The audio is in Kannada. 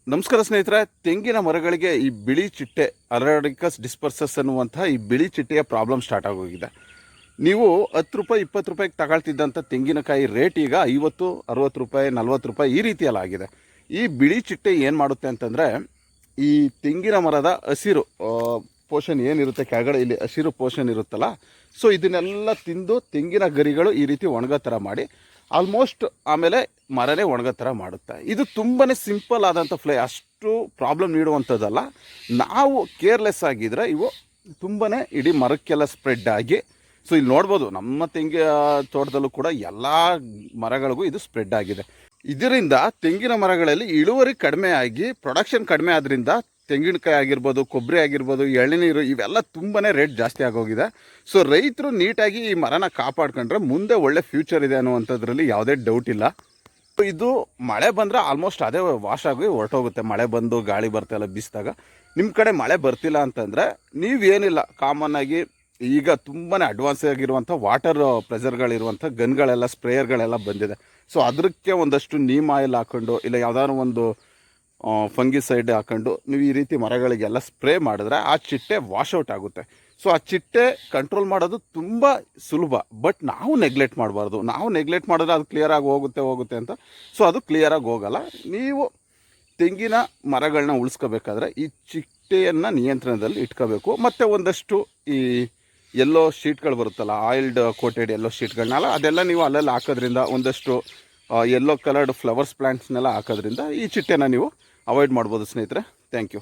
ನಮಸ್ಕಾರ ಸ್ನೇಹಿತರೆ. ತೆಂಗಿನ ಮರಗಳಿಗೆ ಈ ಬಿಳಿ ಚಿಟ್ಟೆ ಅರಾಡಿಕಸ್ ಡಿಸ್ಪರ್ಸಸ್ ಅನ್ನುವಂತಹ ಈ ಬಿಳಿ ಚಿಟ್ಟೆಯ ಪ್ರಾಬ್ಲಮ್ ಸ್ಟಾರ್ಟ್ ಆಗೋಗಿದೆ. ನೀವು 10 ರೂಪಾಯಿ 20 ರೂಪಾಯಿಗೆ ತಗೊಳ್ತಿದ್ದಂಥ ತೆಂಗಿನಕಾಯಿ ರೇಟ್ ಈಗ 50 60 ರೂಪಾಯಿ 40 ರೂಪಾಯಿ ಈ ರೀತಿಯಲ್ಲ ಆಗಿದೆ. ಈ ಬಿಳಿ ಚಿಟ್ಟೆ ಏನು ಮಾಡುತ್ತೆ ಅಂತಂದರೆ, ಈ ತೆಂಗಿನ ಮರದ ಹಸಿರು ಪೋಷನ್ ಏನಿರುತ್ತೆ ಕೆಳಗಡೆ, ಇಲ್ಲಿ ಹಸಿರು ಪೋಷನ್ ಇರುತ್ತಲ್ಲ, ಸೊ ಇದನ್ನೆಲ್ಲ ತಿಂದು ತೆಂಗಿನ ಗರಿಗಳು ಈ ರೀತಿ ಒಣಗೋ ಥರ ಮಾಡಿ ಆಲ್ಮೋಸ್ಟ್ ಆಮೇಲೆ ಮರನೇ ಒಣಗೋ ಥರ ಮಾಡುತ್ತೆ. ಇದು ತುಂಬಾ ಸಿಂಪಲ್ ಆದಂಥ ಫ್ಲೈ, ಅಷ್ಟು ಪ್ರಾಬ್ಲಮ್ ನೀಡುವಂಥದ್ದಲ್ಲ. ನಾವು ಕೇರ್ಲೆಸ್ ಆಗಿದ್ರೆ ಇವು ತುಂಬಾ ಇಡೀ ಮರಕ್ಕೆಲ್ಲ ಸ್ಪ್ರೆಡ್ ಆಗಿ, ಸೊ ಇಲ್ಲಿ ನೋಡ್ಬೋದು ನಮ್ಮ ತೆಂಗಿನ ತೋಟದಲ್ಲೂ ಕೂಡ ಎಲ್ಲ ಮರಗಳಿಗೂ ಇದು ಸ್ಪ್ರೆಡ್ ಆಗಿದೆ. ಇದರಿಂದ ತೆಂಗಿನ ಮರಗಳಲ್ಲಿ ಇಳುವರಿ ಕಡಿಮೆ ಆಗಿ ಪ್ರೊಡಕ್ಷನ್ ಕಡಿಮೆ ಆದ್ದರಿಂದ ತೆಂಗಿನಕಾಯಿ ಆಗಿರ್ಬೋದು, ಕೊಬ್ಬರಿ ಆಗಿರ್ಬೋದು, ಎಳನೀರು ಇವೆಲ್ಲ ತುಂಬಾ ರೇಟ್ ಜಾಸ್ತಿ ಆಗೋಗಿದೆ. ಸೊ ರೈತರು ನೀಟಾಗಿ ಈ ಮರನ ಕಾಪಾಡ್ಕೊಂಡ್ರೆ ಮುಂದೆ ಒಳ್ಳೆ ಫ್ಯೂಚರ್ ಇದೆ ಅನ್ನುವಂಥದ್ರಲ್ಲಿ ಯಾವುದೇ ಡೌಟ್ ಇಲ್ಲ. ಇದು ಮಳೆ ಬಂದರೆ ಆಲ್ಮೋಸ್ಟ್ ಅದೇ ವಾಶ್ ಆಗಿ ಹೊರಟೋಗುತ್ತೆ. ಮಳೆ ಬಂದು ಗಾಳಿ ಬರ್ತಾಯಿಲ್ಲ ಬೀಸಿದಾಗ. ನಿಮ್ಮ ಕಡೆ ಮಳೆ ಬರ್ತಿಲ್ಲ ಅಂತಂದರೆ ನೀವೇನಿಲ್ಲ, ಕಾಮನ್ ಆಗಿ ಈಗ ತುಂಬಾ ಅಡ್ವಾನ್ಸ್ ಆಗಿರುವಂಥ ವಾಟರ್ ಪ್ರೆಷರ್ಗಳಿರುವಂಥ ಗನ್ಗಳೆಲ್ಲ, ಸ್ಪ್ರೇಯರ್ಗಳೆಲ್ಲ ಬಂದಿದೆ. ಸೊ ಅದಕ್ಕೆ ಒಂದಷ್ಟು ನೀಮ್ ಆಯಿಲ್ ಹಾಕ್ಕೊಂಡು, ಇಲ್ಲ ಯಾವುದಾದ್ರು ಒಂದು ಫಂಗಿಸೈಡ್ ಹಾಕೊಂಡು ನೀವು ಈ ರೀತಿ ಮರಗಳಿಗೆಲ್ಲ ಸ್ಪ್ರೇ ಮಾಡಿದ್ರೆ ಆ ಚಿಟ್ಟೆ ವಾಶೌಟ್ ಆಗುತ್ತೆ. ಸೊ ಆ ಚಿಟ್ಟೆ ಕಂಟ್ರೋಲ್ ಮಾಡೋದು ತುಂಬ ಸುಲಭ, ಬಟ್ ನಾವು ನೆಗ್ಲೆಕ್ಟ್ ಮಾಡಬಾರ್ದು. ನಾವು ನೆಗ್ಲೆಕ್ಟ್ ಮಾಡಿದ್ರೆ ಅದು ಕ್ಲಿಯರಾಗಿ ಹೋಗುತ್ತೆ ಅಂತ. ಸೊ ಅದು ಕ್ಲಿಯರಾಗಿ ಹೋಗಲ್ಲ. ನೀವು ತೆಂಗಿನ ಮರಗಳನ್ನ ಉಳಿಸ್ಕೋಬೇಕಾದ್ರೆ ಈ ಚಿಟ್ಟೆಯನ್ನು ನಿಯಂತ್ರಣದಲ್ಲಿ ಇಟ್ಕೋಬೇಕು. ಮತ್ತು ಒಂದಷ್ಟು ಈ ಎಲ್ಲೋ ಶೀಟ್ಗಳು ಬರುತ್ತಲ್ಲ, ಆಯಿಲ್ಡ್ ಕೋಟೆಡ್ ಎಲ್ಲೋ ಶೀಟ್ಗಳನ್ನೆಲ್ಲ, ಅದೆಲ್ಲ ನೀವು ಅಲ್ಲೆಲ್ಲ ಹಾಕೋದ್ರಿಂದ, ಒಂದಷ್ಟು ಎಲ್ಲೋ ಕಲರ್ಡ್ ಫ್ಲವರ್ಸ್ ಪ್ಲ್ಯಾಂಟ್ಸ್ನೆಲ್ಲ ಹಾಕೋದ್ರಿಂದ ಈ ಚಿಟ್ಟೆನ ನೀವು ಅವಾಯ್ಡ್ ಮಾಡ್ಬೋದು ಸ್ನೇಹಿತರೆ. Thank you.